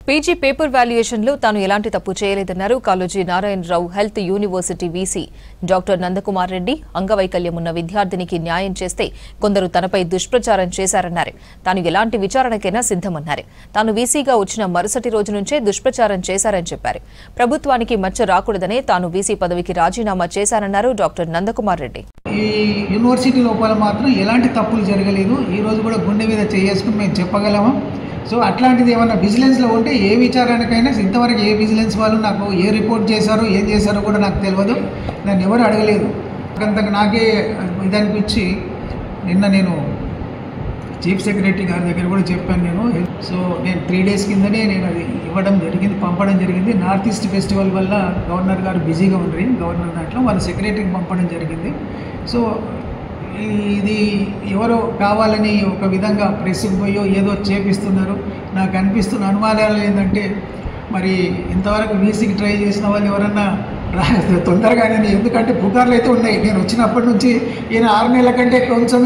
PG paper వాల్యుయేషన్లో తాను ఎలాంటి తప్పు చేయలేదన్నారు Kaloji Narayanarao health university VC doctor Nandakumar Reddy. అంగవైకల్యం ఉన్న విద్యార్థినికి న్యాయం చేస్తే కొందరు తనపై దుష్ప్రచారం చేశారన్నారు. తాను ఎలాంటి విచారణకైనా సిద్ధమన్నారు. తాను వీసీగా వచ్చిన మరుసటి రోజు నుంచే దుష్ప్రచారం చేశారని చెప్పారు. ప్రభుత్వానికి మచ్చ రాకూడదనే తాను వీసీ పదవికి రాజీనామా చేశారన్నారు డాక్టర్ నందకుమార్ రెడ్డి. ఈ యూనివర్సిటీ లోపల మాత్రం ఎలాంటి తప్పులు జరగలేదు. ఈ రోజు కూడా గుండె మీద చేసుకుని మేము చెప్పగలము. సో అట్లాంటిది ఏమన్నా విజిలెన్స్లో ఉంటే ఏ విచారణకైనా ఇంతవరకు ఏ విజిలెన్స్ వాళ్ళు నాకు ఏ రిపోర్ట్ చేశారో ఏం చేశారో కూడా నాకు తెలియదు. నన్ను ఎవరు అడగలేదు. అంతకు నాకే ఇదనిపించి నిన్న నేను చీఫ్ సెక్రటరీ గారి దగ్గర కూడా చెప్పాను. సో నేను 3 days కిందనే నేను అది పంపడం జరిగింది. నార్త్ ఈస్ట్ ఫెస్టివల్ వల్ల గవర్నర్ గారు బిజీగా ఉన్నారు. గవర్నర్ దాంట్లో వాళ్ళ సెక్రటరీకి పంపడం జరిగింది. సో ఇది ఎవరో కావాలని ఒక విధంగా ప్రెస్కి పోయో ఏదో చేపిస్తున్నారు. నాకు అనిపిస్తున్న అనుమానాలు ఏంటంటే మరి ఇంతవరకు వీసీకి ట్రై చేసిన వాళ్ళు ఎవరన్నా తొందరగానే, ఎందుకంటే పుకార్లు అయితే ఉన్నాయి. నేను వచ్చినప్పటి నుంచి ఈయన 6 నెలల కంటే కొంచెం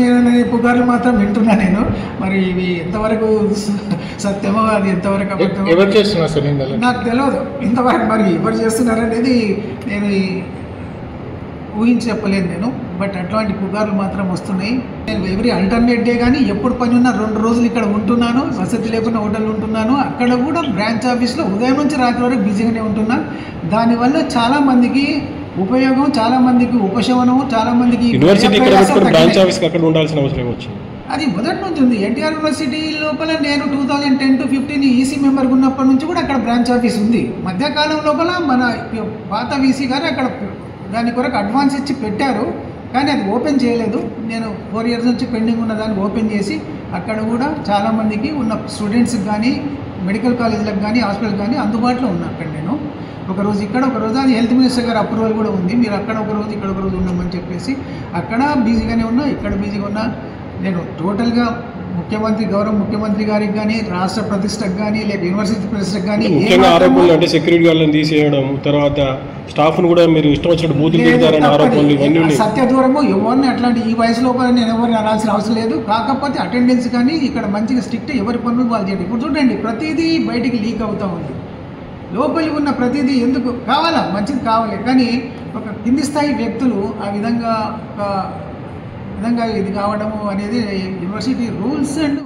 పుకార్లు మాత్రం వింటున్నా నేను. మరి ఇవి ఎంతవరకు సత్యమో అది ఎంతవరకు అబద్ధమో నాకు తెలియదు. ఇంతవరకు మరి ఎవరు చేస్తున్నారనేది నేను ఊహించి చెప్పలేదు నేను. బట్ అట్లాంటి పుకార్లు మాత్రం వస్తున్నాయి. నేను ఎవ్రీ ఆల్టర్నేట్ డే కానీ ఎప్పుడు పని ఉన్నా 2 రోజులు ఇక్కడ ఉంటున్నాను. వసతి లేకుండా హోటల్ ఉంటున్నాను. అక్కడ కూడా బ్రాంచ్ ఆఫీస్లో ఉదయం నుంచి రాత్రి వరకు బిజీగానే ఉంటున్నాను. దానివల్ల చాలా మందికి ఉపయోగం, చాలా మందికి ఉపశమనం, చాలా మందికి అది మొదటి నుంచి ఉంది. ఎన్టీఆర్ యూనివర్సిటీ లోపల నేను 2010 to 15 ఈసీ మెంబర్గా ఉన్నప్పటి నుంచి కూడా అక్కడ బ్రాంచ్ ఆఫీస్ ఉంది. మధ్యకాలం లోపల మన పాత వీసీ గారు అక్కడ దాని కొరకు అడ్వాన్స్ ఇచ్చి పెట్టారు, కానీ అది ఓపెన్ చేయలేదు. నేను 4 years నుంచి పెండింగ్ ఉన్న దాన్ని ఓపెన్ చేసి అక్కడ కూడా చాలామందికి ఉన్న స్టూడెంట్స్కి కానీ మెడికల్ కాలేజీలకు కానీ హాస్పిటల్కి కానీ అందుబాటులో ఉన్నా. అక్కడ నేను ఒకరోజు ఇక్కడ, ఒకరోజు అది హెల్త్ మినిస్టర్ గారి అప్రూవల్ కూడా ఉంది. మీరు అక్కడ ఒకరోజు ఇక్కడ ఒకరోజు ఉన్నామని చెప్పేసి అక్కడ బిజీగానే ఉన్నా, ఇక్కడ బిజీగా ఉన్నా. నేను టోటల్గా గౌరవ ముఖ్యమంత్రి గారికి కానీ రాష్ట్ర ప్రతిష్టకు కానీ లేక యూనివర్సిటీ ప్రతిష్టకు కానీ ఆరోపణలు అంటే సెక్యూరిటీ గార్డులను తీసేయడం, తర్వాత స్టాఫ్ను కూడా మీరు ఇష్టం వచ్చినట్టు బూతులు తిడతారని ఆరోపణలు ఇవన్నీ సత్య దూరము. ఎవరిని అట్లాంటి ఈ వయసు లోపల నేను ఎవరిని అనాల్సిన అవసరం లేదు. కాకపోతే అటెండెన్స్ కానీ ఇక్కడ మంచిగా స్ట్రిక్ట్ ఎవరి పనులు వాళ్ళు చేయండి. ఇప్పుడు చూడండి, ప్రతిదీ బయటికి లీక్ అవుతూ ఉంది. లోపలి ఉన్న ప్రతిదీ ఎందుకు కావాలా, మంచిది కావాలి, కానీ ఒక కింది స్థాయి వ్యక్తులు ఆ విధంగా ఇది కావడము అనేది యూనివర్సిటీ రూల్స్ అండ్